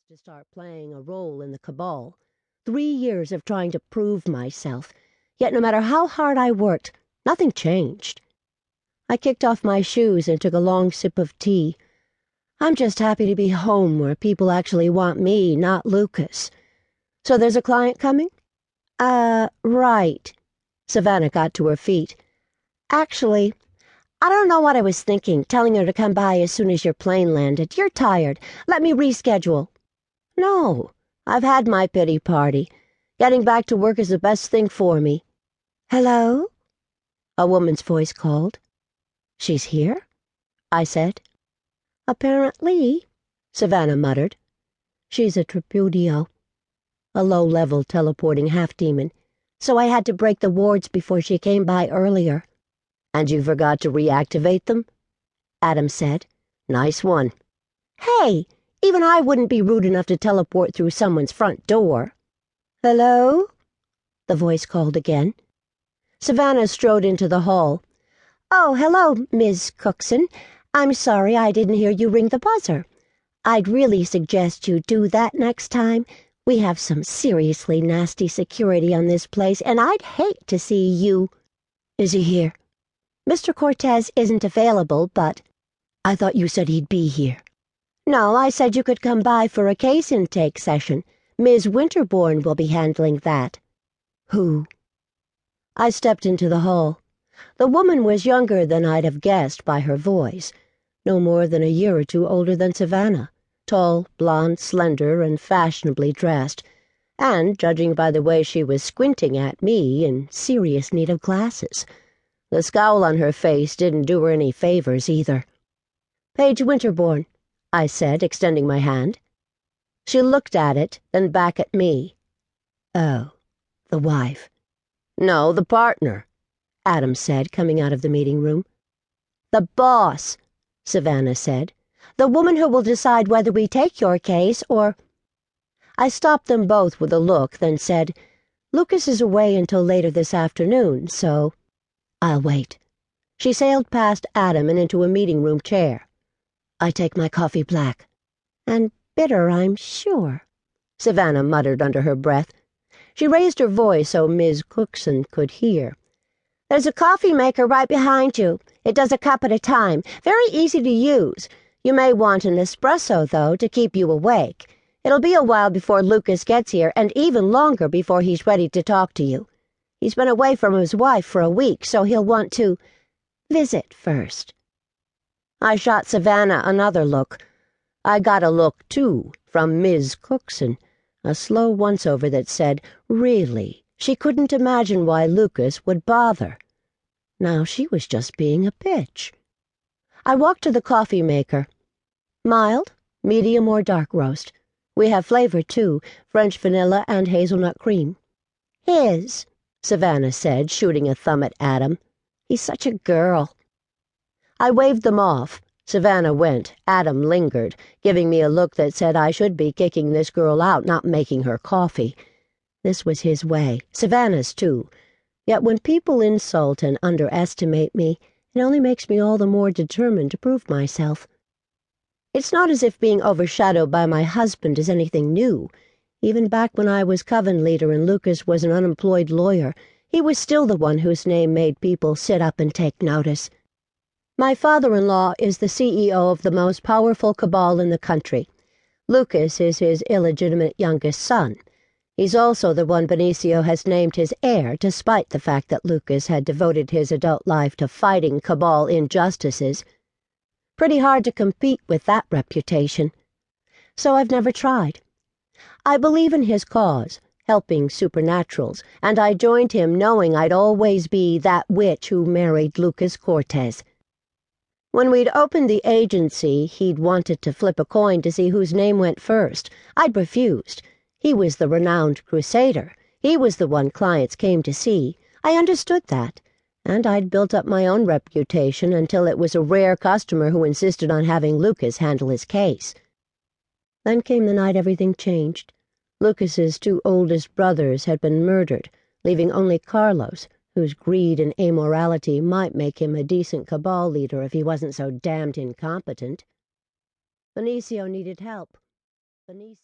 to start playing a role in the Cabal. 3 years of trying to prove myself, yet no matter how hard I worked, nothing changed. I kicked off my shoes and took a long sip of tea. I'm just happy to be home where people actually want me, not Lucas. So there's a client coming? Right. Savannah got to her feet. Actually, I don't know what I was thinking, telling her to come by as soon as your plane landed. You're tired. Let me reschedule. No, I've had my pity party. Getting back to work is the best thing for me. Hello? A woman's voice called. She's here? I said. Apparently, Savannah muttered. She's a tripudio, a low-level teleporting half-demon, so I had to break the wards before she came by earlier. And you forgot to reactivate them? Adam said. Nice one. Hey, even I wouldn't be rude enough to teleport through someone's front door. Hello? The voice called again. Savannah strode into the hall. Oh, hello, Ms. Cookson. I'm sorry I didn't hear you ring the buzzer. I'd really suggest you do that next time. We have some seriously nasty security on this place, and I'd hate to see you. Is he here? Mr. Cortez isn't available, but... I thought you said he'd be here. No, I said you could come by for a case intake session. Ms. Winterbourne will be handling that. Who? I stepped into the hall. The woman was younger than I'd have guessed by her voice. No more than a year or two older than Savannah. Tall, blonde, slender, and fashionably dressed. And, judging by the way she was squinting at me, in serious need of glasses. The scowl on her face didn't do her any favors either. Paige Winterbourne, I said, extending my hand. She looked at it, then back at me. Oh, the wife. No, the partner, Adam said, coming out of the meeting room. The boss, Savannah said. The woman who will decide whether we take your case or... I stopped them both with a look, then said, Lucas is away until later this afternoon, so... I'll wait. She sailed past Adam and into a meeting room chair. I take my coffee black. And bitter, I'm sure, Savannah muttered under her breath. She raised her voice so Ms. Cookson could hear. There's a coffee maker right behind you. It does a cup at a time. Very easy to use. You may want an espresso, though, to keep you awake. It'll be a while before Lucas gets here, and even longer before he's ready to talk to you. He's been away from his wife for a week, so he'll want to visit first. I shot Savannah another look. I got a look, too, from Ms. Cookson, a slow once-over that said, really, she couldn't imagine why Lucas would bother. Now she was just being a bitch. I walked to the coffee maker. Mild, medium, or dark roast. We have flavor, too, French vanilla and hazelnut cream. His, Savannah said, shooting a thumb at Adam. He's such a girl. I waved them off. Savannah went. Adam lingered, giving me a look that said I should be kicking this girl out, not making her coffee. This was his way. Savannah's, too. Yet when people insult and underestimate me, it only makes me all the more determined to prove myself. It's not as if being overshadowed by my husband is anything new. Even back when I was coven leader and Lucas was an unemployed lawyer, he was still the one whose name made people sit up and take notice. My father-in-law is the CEO of the most powerful cabal in the country. Lucas is his illegitimate youngest son. He's also the one Benicio has named his heir, despite the fact that Lucas had devoted his adult life to fighting cabal injustices. Pretty hard to compete with that reputation. So I've never tried. I believe in his cause, helping supernaturals, and I joined him knowing I'd always be that witch who married Lucas Cortez. When we'd opened the agency, he'd wanted to flip a coin to see whose name went first. I'd refused. He was the renowned crusader. He was the one clients came to see. I understood that, and I'd built up my own reputation until it was a rare customer who insisted on having Lucas handle his case. Then came the night everything changed. Lucas's 2 oldest brothers had been murdered, leaving only Carlos, whose greed and amorality might make him a decent cabal leader if he wasn't so damned incompetent. Benicio needed help. Benicio...